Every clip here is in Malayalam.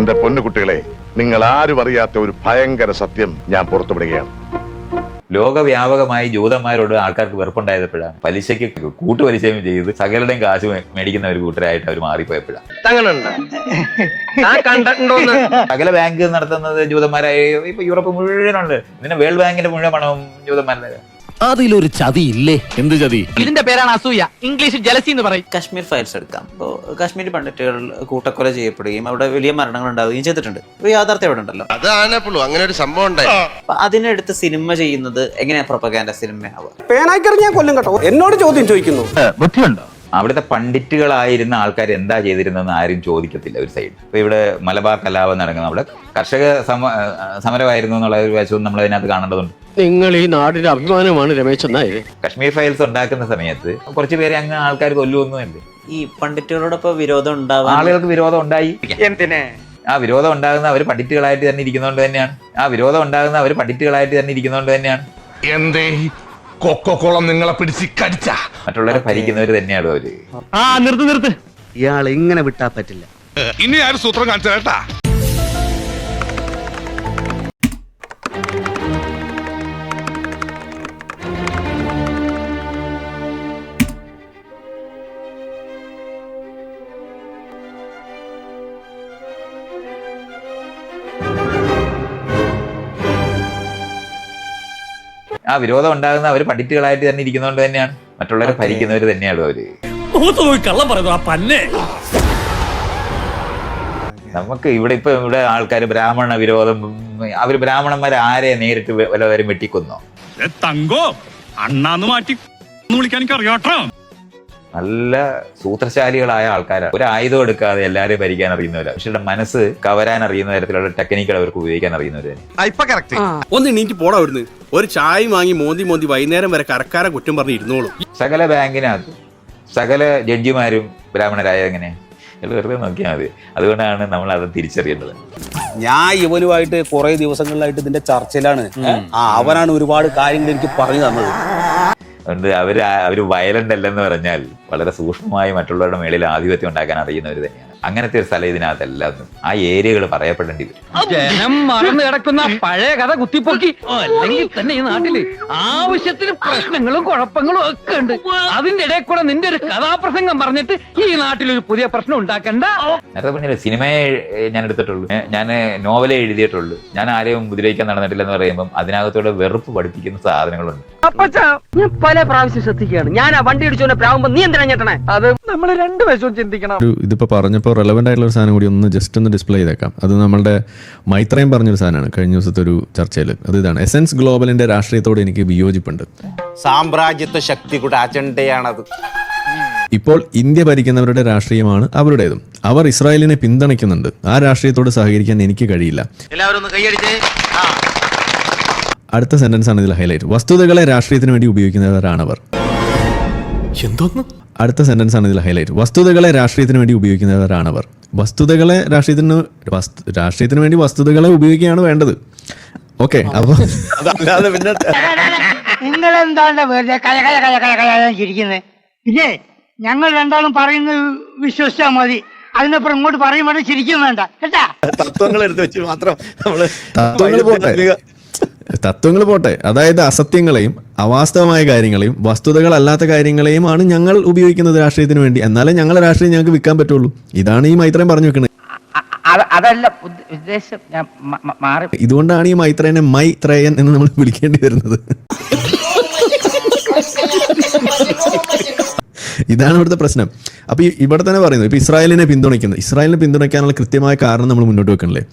എന്റെ പൊന്നുകുട്ടികളെ, നിങ്ങൾ ആരും അറിയാത്ത ഒരു ഭയങ്കര സത്യം ഞാൻ പുറത്തുവിടുകയാണ്. ലോകവ്യാപകമായി ജൂതന്മാരോട് ആൾക്കാർക്ക് വെറുപ്പുണ്ടായപ്പോഴാണ് പലിശയ്ക്ക് കൂട്ടുപലിശയും ചെയ്ത് സകലരുടെയും കാശ് മേടിക്കുന്ന ഒരു കൂട്ടരായിട്ട് അവർ മാറിപ്പോയപ്പോഴാണ്. സകല ബാങ്ക് നടത്തുന്നത് ജൂതന്മാരായി ഇപ്പൊ യൂറോപ്പ് മുഴുവനുണ്ട്. ഇതിന് വേൾഡ് ബാങ്കിന്റെ മുഴുവൻ പണവും ജൂതന്മാരുടെ. അതിലൊരു ചതി ഇല്ലേ? എന്ത് ചതി? ഇതിന്റെ പേരാണ് അസൂയ, ഇംഗ്ലീഷിൽ ജലസി എന്ന് പറയും. കാശ്മീർ ഫയൽസ് എടുക്കാം. ഇപ്പോൾ കാശ്മീർ പണ്ഡിറ്റുകൾ കൂട്ടക്കൊല ചെയ്യപ്പെടുകയും അവിടെ വലിയ മരണങ്ങൾ ഉണ്ടാവുകയും ചെയ്തിട്ടുണ്ട്. ഒരു യാഥാർത്ഥ്യം അവിടെ ഉണ്ടല്ലോ. അങ്ങനെ ഒരു സംഭവം ഉണ്ടായി. അതിനെടുത്ത് സിനിമ ചെയ്യുന്നത് എങ്ങനെയാ പ്രൊപ്പഗാൻഡ സിനിമയാവുക? പേനായിക്കറിഞ്ഞാൽ കൊല്ലും കേട്ടോ. എന്നോട് ചോദ്യം ചോദിക്കുന്നു. ബുദ്ധിയുണ്ടോ? അവിടുത്തെ പണ്ഡിറ്റുകളായിരുന്ന ആൾക്കാർ എന്താ ചെയ്തിരുന്നതെന്ന് ആരും ചോദിക്കത്തില്ല ഒരു സൈഡ്. ഇപ്പൊ ഇവിടെ മലബാർ കലാപം നടക്കുന്നത് അവിടെ കർഷക സമരമായിരുന്നു എന്നുള്ള ഒരു വശവും നമ്മൾ അതിനകത്ത് കാണേണ്ടതുണ്ട്. നിങ്ങൾ ഈ നാടിന്റെ അഭിമാനമാണ് രമേശ് നായർ. കശ്മീർ ഫയൽസ് ഉണ്ടാക്കുന്ന സമയത്ത് കുറച്ച് പേരെ അങ്ങ് ആൾക്കാർ കൊല്ലുമൊന്നുമല്ലേ. ഈ പണ്ഡിറ്റുകളോടൊപ്പം വിരോധം ഉണ്ടാവാൻ ആളുകൾക്ക് വിരോധം ഉണ്ടായി. എന്തിനെ? ആ വിരോധം ഉണ്ടാകുന്ന അവർ പണ്ഡിറ്റുകളായിട്ട് തന്നെ ഇരിക്കുന്നതുകൊണ്ട് തന്നെയാണ്. എന്തേ കൊക്കോക്കോളം നിങ്ങളെ പിടിച്ച് കടിച്ച മറ്റുള്ളവരെ ഭരിക്കുന്നവർ തന്നെയാണ് അവര്. നിർത്ത്. ഇയാൾ ഇങ്ങനെ വിട്ടാ പറ്റില്ല. ഇനി ആരും സൂത്രം കാണിച്ചേട്ടാ. ആ വിരോധം ഉണ്ടാകുന്ന അവർ പണ്ഡിറ്റുകളായിട്ട് തന്നെ ഇരിക്കുന്നതുകൊണ്ട് തന്നെയാണ്. മറ്റുള്ളവരെ ഭരിക്കുന്നവർ തന്നെയാണ് അവര്. നമുക്ക് ഇവിടെ ആൾക്കാർ ബ്രാഹ്മണ വിരോധം, അവര് ബ്രാഹ്മണന്മാരെ ആരെ നേരിട്ട് വല്ലവരും വെട്ടിക്കൊന്നോ? തങ്കോ അണ്ണാന്ന് മാറ്റി വിളിക്കാൻ അറിയാട്ടോ. നല്ല സൂത്രശാലികളായ ആൾക്കാരാണ്. ഒരു ആയുധം എടുക്കാതെ എല്ലാവരെയും ഭരിക്കാൻ അറിയുന്നവരാണ്. പക്ഷെ മനസ്സ് കവരാൻ അറിയുന്ന തരത്തിലുള്ള ടെക്നിക്കുകൾ അവർക്ക് ഉപയോഗിക്കാൻ അറിയുന്നവര്. ഒന്ന് എണീറ്റ് പോടാ വരുന്നത്. ഒരു ചായ വാങ്ങി മോന്തി വൈകുന്നേരം വരെ കരക്കാരെ കുറ്റം പറഞ്ഞ് ഇരുന്നോളൂ. സകല ബാങ്കിനകത്ത് സകല ജഡ്ജിമാരും ബ്രാഹ്മണരായ എങ്ങനെ വെറുതെ നോക്കിയാൽ മതി. അതുകൊണ്ടാണ് നമ്മൾ അത് തിരിച്ചറിയേണ്ടത്. ഞാൻ ഇവനുമായിട്ട് കുറെ ദിവസങ്ങളിലായിട്ട് ഇതിന്റെ ചർച്ചയിലാണ്. അവനാണ് ഒരുപാട് കാര്യങ്ങൾ എനിക്ക് പറഞ്ഞു തന്നത്. അതുകൊണ്ട് അവര് വയലന്റ് അല്ലെന്ന് പറഞ്ഞാൽ വളരെ സൂക്ഷ്മമായി മറ്റുള്ളവരുടെ മേളിൽ ആധിപത്യം ഉണ്ടാക്കാൻ അറിയുന്നവർ തന്നെയാണ്. അങ്ങനത്തെ ഒരു സ്ഥലം ഇതിനകത്തെല്ലാം ആ ഏരിയകൾ പറയപ്പെടേണ്ടി വരും. ജനം മറന്നു കിടക്കുന്ന പഴയ കഥ കുത്തിപ്പൊക്കി അല്ലെങ്കിൽ തന്നെ ഈ നാട്ടില് ആവശ്യത്തിന് പ്രശ്നങ്ങളും കുഴപ്പങ്ങളും ഒക്കെ ഉണ്ട്. അതിന്റെ ഇടയിൽ കൂടെ നിന്റെ ഒരു കഥാപ്രസംഗം പറഞ്ഞിട്ട് ഈ നാട്ടിലൊരു പുതിയ പ്രശ്നം ഉണ്ടാക്കണ്ട. നേരത്തെ പറഞ്ഞില്ല, സിനിമയെ ഞാൻ എടുത്തിട്ടുള്ളൂ, ഞാൻ നോവലേ എഴുതിയിട്ടുള്ളൂ, ഞാൻ ആരെയും ഉപദ്രവിക്കാൻ നടന്നിട്ടില്ലെന്ന് പറയുമ്പോൾ അതിനകത്തൂടെ വെറുപ്പ് പഠിപ്പിക്കുന്ന സാധനങ്ങളുണ്ട്. ഞാൻ പല പ്രാവശ്യം ശ്രദ്ധിക്കുകയാണ്. ഞാൻ ആ വണ്ടി ഇടിച്ചോനെ പ്രാവുമ്പോ നീ എന്തിനാ ഞെട്ടണേ? അത് നമ്മൾ രണ്ടു വശവും ചിന്തിക്കണം. ഇതിപ്പോ പറഞ്ഞപ്പോൾ റെലവെന്റ് ആയിട്ടുള്ള ഒരു സാധനം കൂടി ഒന്ന് ഡിസ്പ്ലേ ചെയ്തേക്കാം. അത് നമ്മളുടെ മൈത്രയും പറഞ്ഞൊരു സാധനമാണ് കഴിഞ്ഞ ദിവസത്തെ ഒരു ചർച്ചയിൽ. അത് ഇതാണ്: എസൻസ് ഗ്ലോബലിന്റെ രാഷ്ട്രീയത്തോട് എനിക്ക് വിയോജിപ്പുണ്ട്. സാമ്രാജ്യത്വ ശക്തി കൂടെ അജണ്ടയാണത്. ഇപ്പോൾ ഇന്ത്യ ഭരിക്കുന്നവരുടെ രാഷ്ട്രീയമാണ് അവരുടേതും. അവർ ഇസ്രായേലിനെ പിന്തുണയ്ക്കുന്നുണ്ട്. ആ രാഷ്ട്രീയത്തോട് സഹകരിക്കാൻ എനിക്ക് കഴിയില്ല. അടുത്ത സെന്റൻസ് ആണ് ഇതിൽ ഹൈലൈറ്റ്. വസ്തുതകളെ രാഷ്ട്രീയത്തിന് വേണ്ടി ഉപയോഗിക്കുന്നവരാണവർ. അടുത്ത സെന്റൻസ് ആണ് ഇതിൽ ഹൈലൈറ്റ്. വസ്തുതകളെ രാഷ്ട്രീയത്തിന് വേണ്ടി ഉപയോഗിക്കുന്നവരാണവർ. വസ്തുതകളെ രാഷ്ട്രീയത്തിന് വേണ്ടി വസ്തുതകളെ ഉപയോഗിക്കുകയാണ് വേണ്ടത്. ഓക്കെ, അപ്പൊ നിങ്ങൾ എന്താണ് വെറുതെ ചിരിക്കുന്നത്? പിന്നെ ഞങ്ങൾ രണ്ടാളും പറയുന്നത് വിശ്വസിച്ചാൽ മതി. അതിനപ്പുറം ഇങ്ങോട്ട് പറയുമ്പോൾ ചിരിക്കും വേണ്ട കേട്ടാ. തത്വങ്ങൾ എടുത്ത് വെച്ച് മാത്രം തത്വങ്ങൾ പോട്ടെ. അതായത് അസത്യങ്ങളെയും അവാസ്തവമായ കാര്യങ്ങളെയും വസ്തുതകളല്ലാത്ത കാര്യങ്ങളെയും ആണ് ഞങ്ങൾ ഉപയോഗിക്കുന്നത് രാഷ്ട്രീയത്തിന് വേണ്ടി. എന്നാലേ ഞങ്ങളുടെ രാഷ്ട്രീയം ഞങ്ങൾക്ക് വിൽക്കാൻ പറ്റുള്ളൂ. ഇതാണ് ഈ മൈത്രേയൻ പറഞ്ഞു വെക്കുന്നത്. അതല്ല ഉദ്ദേശം, ഞാൻ മാറി. ഇതുകൊണ്ടാണ് ഈ മൈത്രേയനെ മൈത്രേയൻ എന്ന് നമ്മൾ വിളിക്കേണ്ടി വരുന്നത്. ഇതാണ് ഇവിടുത്തെ പ്രശ്നം. അപ്പൊ ഇവിടെ തന്നെ പറയുന്നത്, ഇപ്പൊ ഇസ്രായേലിനെ പിന്തുണയ്ക്കാനുള്ള കൃത്യമായ കാരണം നമ്മൾ മുന്നോട്ട് വെക്കണല്ലേ?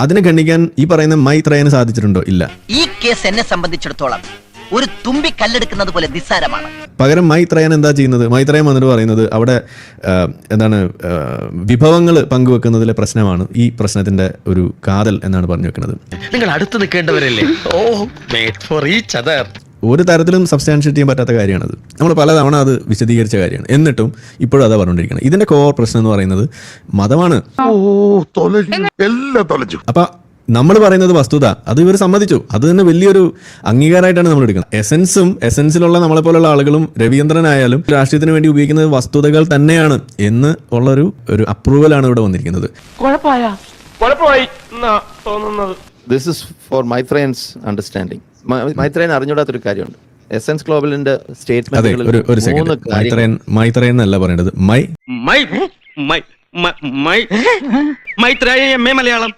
അതിനെ ഖണ്ഡിക്കാൻ ഈ പറയുന്ന മൈത്രേയന് സാധിച്ചിട്ടുണ്ടോ? ഇല്ല. ഈ കേസ് എന്നെ സംബന്ധിച്ചിടത്തോളം ഒരു തുമ്പി കല്ലെടുക്കുന്നത് പോലെ നിസ്സാരമാണ്. പകരം മൈത്രേയൻ എന്താ ചെയ്യുന്നത്? മൈത്രേയൻ വന്നിട്ട് പറയുന്നത് അവിടെ വിഭവങ്ങൾ പങ്കുവെക്കുന്നതിലെ പ്രശ്നമാണ് ഈ പ്രശ്നത്തിന്റെ ഒരു കാതൽ എന്നാണ് പറഞ്ഞു വെക്കുന്നത്. നിങ്ങൾ അടുത്ത് നിൽക്കേണ്ടവരല്ലേ? ഒരു തരത്തിലും സബ്സ്റ്റാൻഷിയേറ്റ് ചെയ്യാൻ പറ്റാത്ത കാര്യമാണത്. നമ്മൾ പലതവണ അത് വിശദീകരിച്ച കാര്യമാണ്. എന്നിട്ടും ഇപ്പോഴും അതാ പറഞ്ഞുകൊണ്ടിരിക്കുന്നത്. ഇതിന്റെ കോർ പ്രശ്നം എന്ന് പറയുന്നത് മതമാണ്. അപ്പൊ നമ്മൾ പറയുന്നത് വസ്തുത, അത് ഇവർ സമ്മതിച്ചു. അത് തന്നെ വലിയൊരു അംഗീകാരമായിട്ടാണ് നമ്മൾ എടുക്കുന്നത്. എസൻസിലുള്ള നമ്മളെ പോലുള്ള ആളുകളും രവീന്ദ്രനായാലും രാഷ്ട്രീയത്തിന് വേണ്ടി ഉപയോഗിക്കുന്നത് വസ്തുതകൾ തന്നെയാണ് എന്ന് ഉള്ളൊരു അപ്രൂവലാണ് ഇവിടെ വന്നിരിക്കുന്നത്. കുഴപ്പമായി എന്നാ തോന്നുന്നത്. This is for Maithreyan's understanding. Maithreyan അറിഞ്ഞൂടാത്തൊരു കാര്യമുണ്ട്. എസൻസ് ഗ്ലോബലിന്റെ അതെ, സ്റ്റേറ്റ്മെന്റുകളിൽ ഒരു സെക്കൻഡ്. മൈത്രേൻ എന്നല്ല പറയേണ്ടത്, മൈത്രേയ എം എ മലയാളം